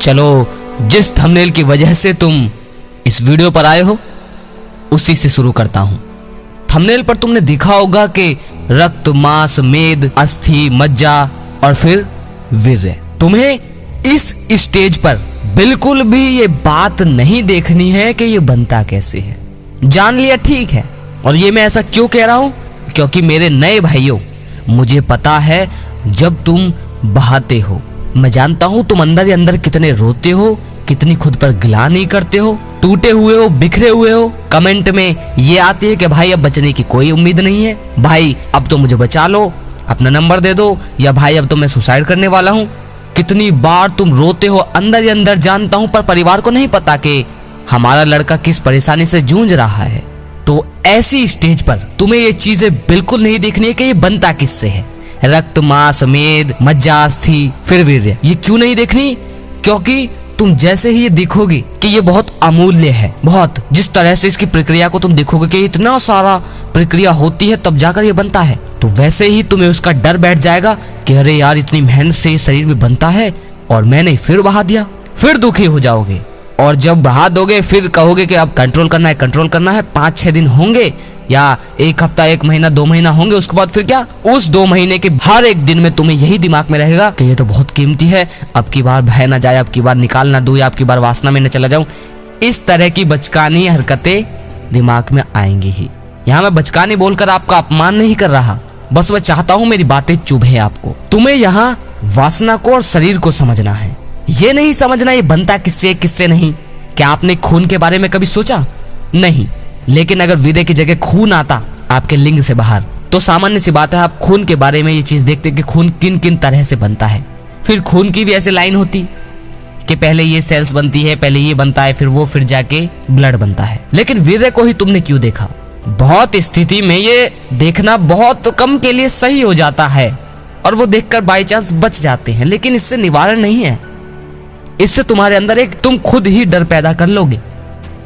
चलो, जिस थंबनेल की वजह से तुम इस वीडियो पर आए हो उसी से शुरू करता हूं। थंबनेल पर तुमने देखा होगा कि रक्त, मांस, मेद, अस्थि, मज्जा और फिर वीर्य। तुम्हें इस स्टेज पर बिल्कुल भी ये बात नहीं देखनी है कि ये बनता कैसे है। जान लिया, ठीक है। और ये मैं ऐसा क्यों कह रहा हूं? क्योंकि मेरे नए भाइयों, मुझे पता है जब तुम बहाते हो, मैं जानता हूं तुम अंदर ही अंदर कितने रोते हो, कितनी खुद पर गिला नहीं करते हो, टूटे हुए हो, बिखरे हुए हो। कमेंट में ये आती है कि भाई अब बचने की कोई उम्मीद नहीं है, भाई अब तो मुझे बचा लो, अपना नंबर दे दो, या भाई अब तो मैं सुसाइड करने वाला हूं। कितनी बार तुम रोते हो अंदर ही अंदर, जानता हूं, पर परिवार को नहीं पता कि हमारा लड़का किस परेशानी से जूझ रहा है। तो ऐसी स्टेज पर तुम्हें ये चीजें बिल्कुल नहीं देखनी है कि ये बनता किससे है। रक्त, मांस, मेद, मज्जा, अस्थि, फिर वीर्य, ये क्यों नहीं देखनी? क्योंकि तुम जैसे ही ये देखोगे कि ये बहुत अमूल्य है, बहुत, जिस तरह से इसकी प्रक्रिया को तुम देखोगे कि इतना सारा प्रक्रिया होती है तब जाकर ये बनता है, तो वैसे ही तुम्हें उसका डर बैठ जाएगा कि अरे यार इतनी मेहनत से शरीर में बनता है और मैंने फिर बहा दिया। फिर दुखी हो जाओगे और जब बहा दोगे फिर कहोगे कि अब कंट्रोल करना है, कंट्रोल करना है। 5-6 दिन होंगे या एक हफ्ता, 1 महीना, 2 महीना होंगे, उसके बाद फिर क्या? उस 2 महीने के हर एक दिन में तुम्हें यही दिमाग में रहेगा कि ये तो बहुत कीमती है, अब की बार बह ना जाए, अब की बार निकाल ना दूं, या अब की बार वासना में न चला जाऊं। इस तरह की बचकानी हरकतें दिमाग में आएंगी ही। यहाँ मैं बचकानी बोलकर आपका अपमान नहीं कर रहा, बस मैं चाहता हूँ मेरी बातें चुभे आपको। तुम्हें यहाँ वासना को और शरीर को समझना है, ये नहीं समझना ये बनता किससे किससे नहीं। क्या आपने खून के बारे में कभी सोचा? नहीं। लेकिन अगर वीर्य की जगह खून आता आपके लिंग से बाहर, तो सामान्य सी बात है आप खून के बारे में ये चीज देखते कि खून किन किन तरह से बनता है। फिर खून की भी ऐसे लाइन होती कि पहले ये सेल्स बनती है, पहले ये बनता है, फिर वो, फिर जाके ब्लड बनता है। लेकिन वीर्य को ही तुमने क्यों देखा? बहुत स्थिति में ये देखना बहुत कम के लिए सही हो जाता है और वो देखकर बाई चांस बच जाते हैं, लेकिन इससे निवारण नहीं है। इससे तुम्हारे अंदर एक तुम खुद ही डर पैदा कर लोगे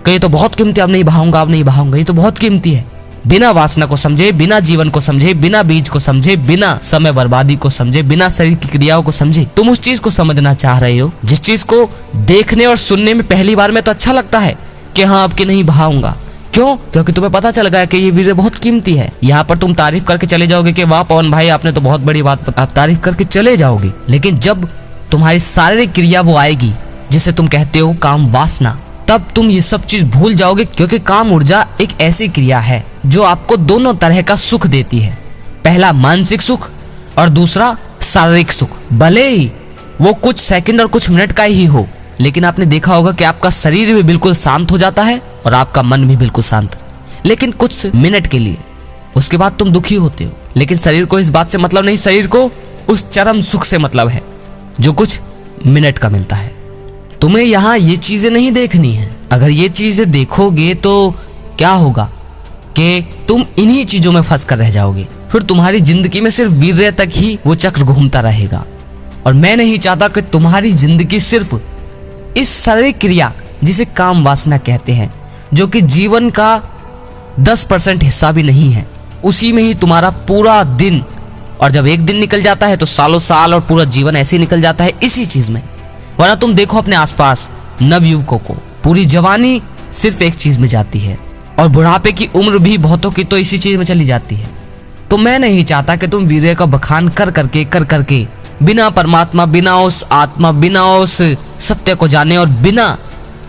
कि ये तो बहुत कीमती है, अब नहीं बहाऊंगा, अब नहीं बहाऊंगा, ये तो बहुत कीमती है। बिना वासना को समझे, बिना जीवन को समझे, बिना बीज को समझे, बिना समय बर्बादी को समझे, बिना शरीर की क्रियाओं को समझे तुम उस चीज को समझना चाह रहे हो जिस चीज को देखने और सुनने में पहली बार में तो अच्छा लगता है कि हाँ अब की नहीं बहाऊंगा। क्यों? क्योंकि तुम्हें पता चल गया कि ये वीर्य बहुत कीमती है। यहाँ पर तुम तारीफ करके चले जाओगे कि वाह पवन भाई आपने तो बहुत बड़ी बात, आप तारीफ करके चले जाओगे। लेकिन जब तुम्हारी शारीरिक क्रिया वो आएगी जिसे तुम कहते हो काम वासना, तब तुम ये सब चीज भूल जाओगे। क्योंकि काम ऊर्जा एक ऐसी क्रिया है जो आपको दोनों तरह का सुख देती है। पहला मानसिक सुख और दूसरा शारीरिक सुख। भले ही वो कुछ सेकंड और कुछ मिनट का ही हो, लेकिन आपने देखा होगा कि आपका शरीर भी बिल्कुल शांत हो जाता है और आपका मन भी बिल्कुल शांत, लेकिन कुछ मिनट के लिए। उसके बाद तुम दुखी होते हो, लेकिन शरीर को इस बात से मतलब नहीं, शरीर को उस चरम सुख से मतलब है जो कुछ मिनट का मिलता है। तुम्हें यहाँ ये चीजें नहीं देखनी है। अगर ये चीजें देखोगे तो क्या होगा कि तुम इन्हीं चीजों में फंस कर रह जाओगे। फिर तुम्हारी जिंदगी में सिर्फ वीर्य तक ही वो चक्र घूमता रहेगा। और मैं नहीं चाहता कि तुम्हारी जिंदगी सिर्फ इस शारीरिक क्रिया जिसे काम वासना कहते हैं, जो कि जीवन का 10% हिस्सा भी नहीं है, उसी में ही तुम्हारा पूरा दिन, और जब एक दिन निकल जाता है तो सालों साल और पूरा जीवन ऐसे ही निकल जाता है इसी चीज में। वरना तुम देखो अपने आसपास नवयुवकों को, पूरी जवानी सिर्फ एक चीज में जाती है और बुढ़ापे की उम्र भी बहुतों की तो इसी चीज में चली जाती है। तो मैं नहीं चाहता कि तुम वीर्य का बखान कर करके बिना परमात्मा, बिना उस आत्मा, बिना उस सत्य को जाने और बिना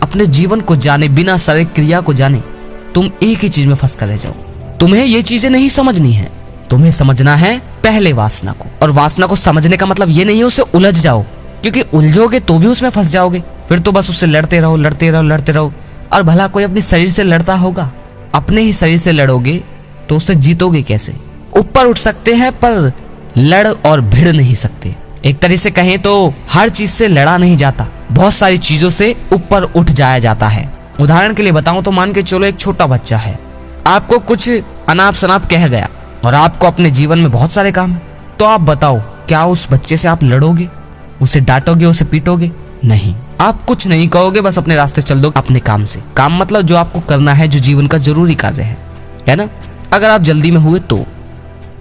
अपने जीवन को जाने, बिना शारीरिक क्रिया को जाने तुम एक ही चीज में फंस कर रह जाओ। तुम्हें ये चीजें नहीं समझनी है। तुम्हें समझना है पहले वासना को। और वासना को समझने का मतलब ये नहीं है उससे उलझ जाओ, क्योंकि उलझोगे तो भी उसमें फंस जाओगे। फिर तो बस उससे लड़ते रहो, लड़ते रहो, लड़ते रहो। और भला कोई अपने शरीर से लड़ता होगा? अपने ही शरीर से लड़ोगे तो उससे जीतोगे कैसे? ऊपर उठ सकते हैं पर लड़ और भिड़ नहीं सकते। एक तरह से कहें तो हर चीज से लड़ा नहीं जाता, बहुत सारी चीजों से ऊपर उठ जाया जाता है। उदाहरण के लिए बताऊं तो मान के चलो एक छोटा बच्चा है, आपको कुछ अनाप शनाप कह गया और आपको अपने जीवन में बहुत सारे काम है, तो आप बताओ क्या उस बच्चे से आप लड़ोगे, उसे डांटोगे, उसे पीटोगे? नहीं, आप कुछ नहीं कहोगे, बस अपने रास्ते चल दो अपने काम से। काम मतलब जो आपको करना है, जो जीवन का जरूरी कार्य है ना। अगर आप जल्दी में हुए तो,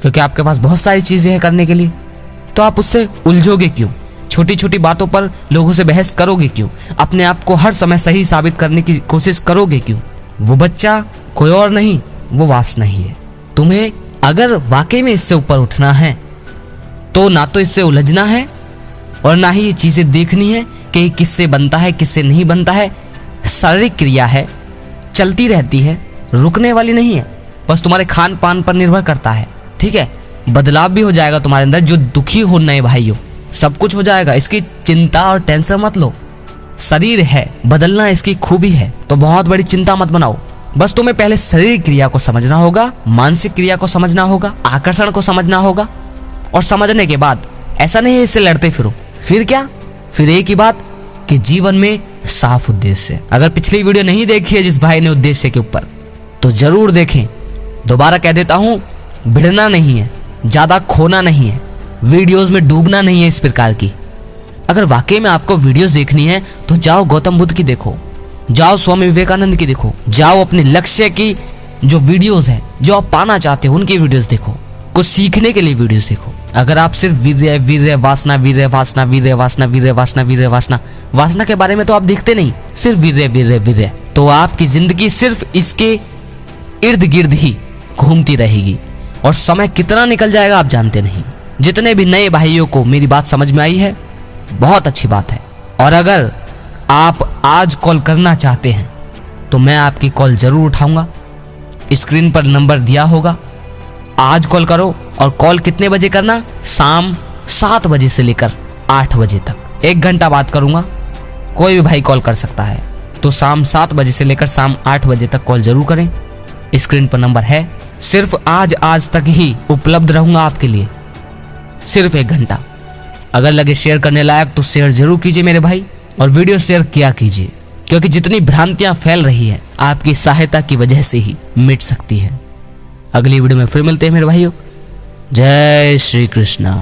क्योंकि आपके पास बहुत सारी चीजें हैं करने के लिए, तो आप उससे उलझोगे क्यों? छोटी छोटी बातों पर लोगों से बहस करोगे क्यों? अपने आप को हर समय सही साबित करने की कोशिश करोगे क्यों? वो बच्चा कोई और नहीं, वो वासना ही है। तुम्हें अगर वाकई में इससे ऊपर उठना है तो ना तो इससे उलझना है और ना ही ये चीजें देखनी है कि ये किससे बनता है किससे नहीं बनता है। शारीरिक क्रिया है, चलती रहती है, रुकने वाली नहीं है, बस तुम्हारे खान पान पर निर्भर करता है। ठीक है, बदलाव भी हो जाएगा तुम्हारे अंदर, जो दुखी हो नए भाइयों, सब कुछ हो जाएगा, इसकी चिंता और टेंशन मत लो। शरीर है, बदलना इसकी खूबी है, तो बहुत बड़ी चिंता मत बनाओ। बस तुम्हें पहले शरीर क्रिया को समझना होगा, मानसिक क्रिया को समझना होगा, आकर्षण को समझना होगा, और समझने के बाद ऐसा नहीं है इससे लड़ते फिरो। फिर क्या? फिर एक ही बात कि जीवन में साफ उद्देश्य। अगर पिछली वीडियो नहीं देखी है जिस भाई ने उद्देश्य के ऊपर, तो जरूर देखें। दोबारा कह देता हूं, भिड़ना नहीं है, ज्यादा खोना नहीं है, वीडियोस में डूबना नहीं है इस प्रकार की। अगर वाकई में आपको वीडियोस देखनी है तो जाओ गौतम बुद्ध की देखो, जाओ स्वामी विवेकानंद की देखो, जाओ अपने लक्ष्य की जो वीडियोस हैं, जो आप पाना चाहते हो उनकी वीडियोस देखो, कुछ सीखने के लिए वीडियोस देखो। अगर आप सिर्फ वीर्य वीर्य वासना वीर्य वासना वीर्य वासना वीर्य वासना वीर्य वासना वासना के बारे में तो आप देखते नहीं, सिर्फ वीर्य वीर्य वीर्य, तो आपकी जिंदगी सिर्फ इसके इर्द गिर्द ही घूमती रहेगी और समय कितना निकल जाएगा आप जानते नहीं। जितने भी नए भाइयों को मेरी बात समझ में आई है, बहुत अच्छी बात है। और अगर आप आज कॉल करना चाहते हैं तो मैं आपकी कॉल जरूर उठाऊंगा, स्क्रीन पर नंबर दिया होगा, आज कॉल करो। और कॉल कितने बजे करना? शाम 7 बजे से लेकर 8 बजे तक, 1 घंटा बात करूंगा। कोई भी भाई कॉल कर सकता है, तो शाम 7 बजे से लेकर शाम 8 बजे तक कॉल जरूर करें। स्क्रीन पर नंबर है। सिर्फ आज तक ही उपलब्ध रहूंगा आपके लिए, सिर्फ 1 घंटा। अगर लगे शेयर करने लायक तो शेयर जरूर कीजिए मेरे भाई, और वीडियो शेयर किया कीजिए, क्योंकि जितनी भ्रांतियां फैल रही है आपकी सहायता की वजह से ही मिट सकती है। अगली वीडियो में फिर मिलते हैं मेरे भाइयों। जय श्री कृष्णा।